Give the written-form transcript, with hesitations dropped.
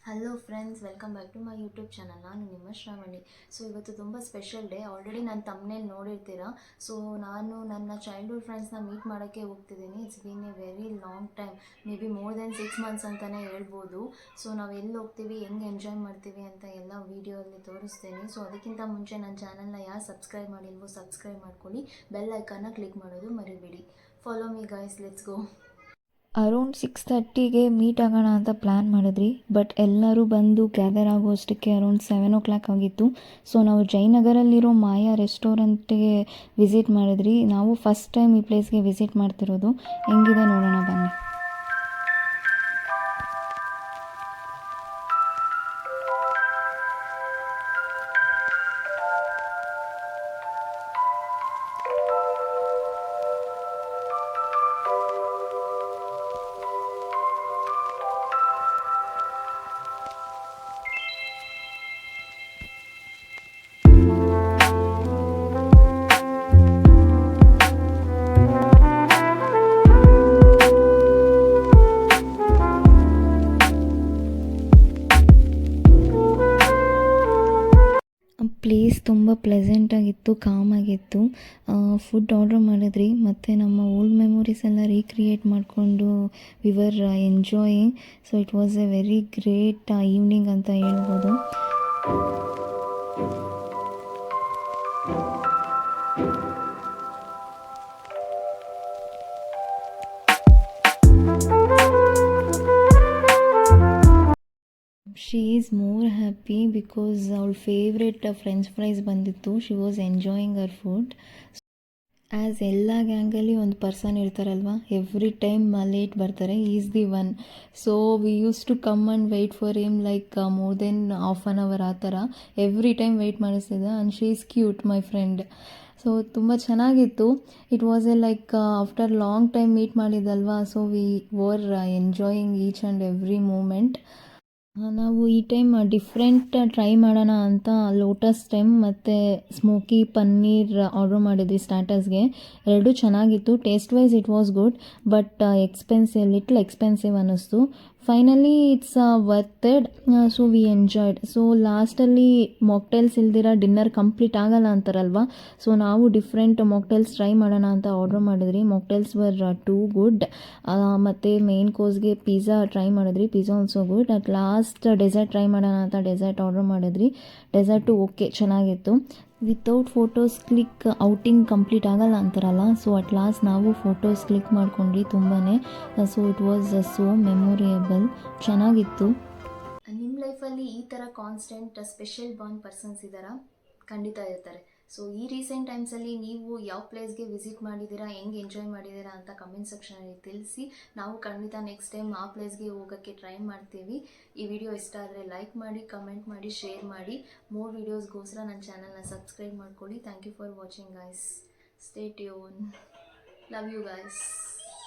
Hello friends, welcome back to my YouTube channel. ನಾನು ನಿಮ್ಮ Shravani. So ಇವತ್ತು ತುಂಬ ಸ್ಪೆಷಲ್ ಡೇ. ಆಲ್ರೆಡಿ ನಾನು ತಮ್ಮನೇಲಿ ನೋಡಿರ್ತೀರ. ಸೊ ನಾನು ನನ್ನ ಚೈಲ್ಡ್ಹುಡ್ ಫ್ರೆಂಡ್ಸ್ನ ಮೀಟ್ ಮಾಡೋಕ್ಕೆ ಹೋಗ್ತಿದ್ದೀನಿ. It's been a very long time, maybe more than 6 months ಅಂತಲೇ ಹೇಳ್ಬೋದು. ಸೊ ನಾವು ಎಲ್ಲಿ ಹೋಗ್ತೀವಿ, ಹೆಂಗೆ ಎಂಜಾಯ್ ಮಾಡ್ತೀವಿ ಅಂತ ಎಲ್ಲ ವೀಡಿಯೋಲ್ಲಿ ತೋರಿಸ್ತೀನಿ. ಸೊ ಅದಕ್ಕಿಂತ ಮುಂಚೆ ನನ್ನ ಚಾನಲ್ನ ಯಾರು ಸಬ್ಸ್ಕ್ರೈಬ್ ಮಾಡಿಲ್ವೋ ಸಬ್ಸ್ಕ್ರೈಬ್ ಮಾಡ್ಕೊಳ್ಳಿ, ಬೆಲ್ ಐಕನ್ನ ಕ್ಲಿಕ್ ಮಾಡೋದು ಮರಿಬೇಡಿ. Follow me guys, let's go. Around 6:30ಗೆ ಮೀಟ್ ಆಗೋಣ ಅಂತ ಪ್ಲ್ಯಾನ್ ಮಾಡಿದ್ರಿ, ಬಟ್ ಎಲ್ಲರೂ ಬಂದು ಗ್ಯಾದರ್ ಆಗೋಷ್ಟಕ್ಕೆ ಅರೌಂಡ್ 7 o'clock ಆಗಿತ್ತು. ಸೊ ನಾವು ಜಯನಗರಲ್ಲಿರೋ ಮಾಯಾ ರೆಸ್ಟೋರೆಂಟ್ಗೆ ವಿಸಿಟ್ ಮಾಡಿದ್ರಿ. ನಾವು ಫಸ್ಟ್ ಟೈಮ್ ಈ ಪ್ಲೇಸ್ಗೆ ವಿಸಿಟ್ ಮಾಡ್ತಿರೋದು. ಹೆಂಗಿದೆ ನೋಡೋಣ ಬನ್ನಿ. ಪ್ಲೇಸ್ ತುಂಬ ಪ್ಲೆಸೆಂಟಾಗಿತ್ತು, ಕಾಮಾಗಿತ್ತು. ಫುಡ್ ಆರ್ಡ್ರ್ ಮಾಡಿದ್ರಿ ಮತ್ತು ನಮ್ಮ ಓಲ್ಡ್ ಮೆಮೊರೀಸ್ ಎಲ್ಲ ರೀಕ್ರಿಯೇಟ್ ಮಾಡಿಕೊಂಡು we were enjoying. So it was a very great evening ಅಂತ ಹೇಳ್ಬೋದು. She is more happy because ಅವಳ ಫೇವ್ರೆಟ್ ಫ್ರೆಂಚ್ ಫ್ರೈಸ್ ಬಂದಿತ್ತು. She was enjoying our food. As ಎಲ್ಲ ಗ್ಯಾಂಗಲ್ಲಿ ಒಂದು ಪರ್ಸನ್ ಇರ್ತಾರಲ್ವ, ಎವ್ರಿ ಟೈಮ್ ಲೇಟ್ ಬರ್ತಾರೆ. Is the one. So we use to come and wait for him like more than half an hour ಆ ಥರ every time wait ಮಾಡಿಸ್ತಿದ್ದ. And she is cute, my friend. So ತುಂಬ ಚೆನ್ನಾಗಿತ್ತು. It was a like after long time meet ಮಾಡಿದ್ದಲ್ವಾ, so we were enjoying each and every moment. ನಾವು ಈ time different try ಮಾಡೋಣ ಅಂತ lotus stem ಮತ್ತು smoky paneer order ಮಾಡಿದ್ವಿ ಸ್ಟಾರ್ಟರ್ಸ್ಗೆ. ಎರಡೂ ಚೆನ್ನಾಗಿತ್ತು. Taste wise it was good, but little expensive ಅನ್ನಿಸ್ತು. Finally it's worth it. So we enjoyed. So ಲಾಸ್ಟಲ್ಲಿ ಮಾಕ್ಟೇಲ್ಸ್ ಇಲ್ದಿರ ಡಿನ್ನರ್ ಕಂಪ್ಲೀಟ್ ಆಗಲ್ಲ ಅಂತಾರಲ್ವ, ಸೊ ನಾವು ಡಿಫ್ರೆಂಟ್ ಮಾಕ್ಟೇಲ್ಸ್ ಟ್ರೈ ಮಾಡೋಣ ಅಂತ ಆರ್ಡ್ರ್ ಮಾಡಿದ್ರಿ. Mocktails were too good. ಮತ್ತು ಮೇನ್ ಕೋರ್ಸ್ಗೆ ಪಿಜ್ಜಾ ಟ್ರೈ ಮಾಡಿದ್ರಿ. Pizza also good. At last dessert try ಮಾಡೋಣ ಅಂತ ಡೆಸರ್ಟ್ ಆರ್ಡ್ರ್ ಮಾಡಿದ್ರಿ. ಡೆಸರ್ಟು ಓಕೆ, ಚೆನ್ನಾಗಿತ್ತು. Without photos click outing complete ಆಗಲ್ಲ ಅಂತಾರಲ್ಲ, ಸೊ ಅಟ್ ಲಾಸ್ಟ್ ನಾವು ಫೋಟೋಸ್ ಕ್ಲಿಕ್ ಮಾಡ್ಕೊಂಡ್ವಿ ತುಂಬಾ. So it was so memorable, ಚೆನ್ನಾಗಿತ್ತು. ನಿಮ್ಮ ಲೈಫಲ್ಲಿ ಈ ಥರ ಕಾನ್ಸ್ಟೆಂಟ್ ಸ್ಪೆಷಲ್ ಬಾಂಡ್ ಪರ್ಸನ್ಸ್ ಇದ್ದಾರಾ? ಖಂಡಿತ ಇರ್ತಾರೆ. ಸೊ ಈ ರೀಸೆಂಟ್ ಟೈಮ್ಸಲ್ಲಿ ನೀವು ಯಾವ ಪ್ಲೇಸ್ಗೆ ವಿಸಿಟ್ ಮಾಡಿದ್ದೀರಾ, ಹೆಂಗೆ ಎಂಜಾಯ್ ಮಾಡಿದ್ದೀರಾ ಅಂತ ಕಮೆಂಟ್ ಸೆಕ್ಷನಲ್ಲಿ ತಿಳಿಸಿ. ನಾವು ಖಂಡಿತ ನೆಕ್ಸ್ಟ್ ಟೈಮ್ ಆ ಪ್ಲೇಸ್ಗೆ ಹೋಗೋಕ್ಕೆ ಟ್ರೈ ಮಾಡ್ತೀವಿ. ಈ ವಿಡಿಯೋ ಇಷ್ಟ ಆದರೆ ಲೈಕ್ ಮಾಡಿ, ಕಮೆಂಟ್ ಮಾಡಿ, ಶೇರ್ ಮಾಡಿ. ಮೋರ್ ವೀಡಿಯೋಸ್ಗೋಸ್ಕರ ನನ್ನ ಚಾನಲ್ನ ಸಬ್ಸ್ಕ್ರೈಬ್ ಮಾಡ್ಕೊಳ್ಳಿ. Thank you for watching guys. Stay tune. Love you guys.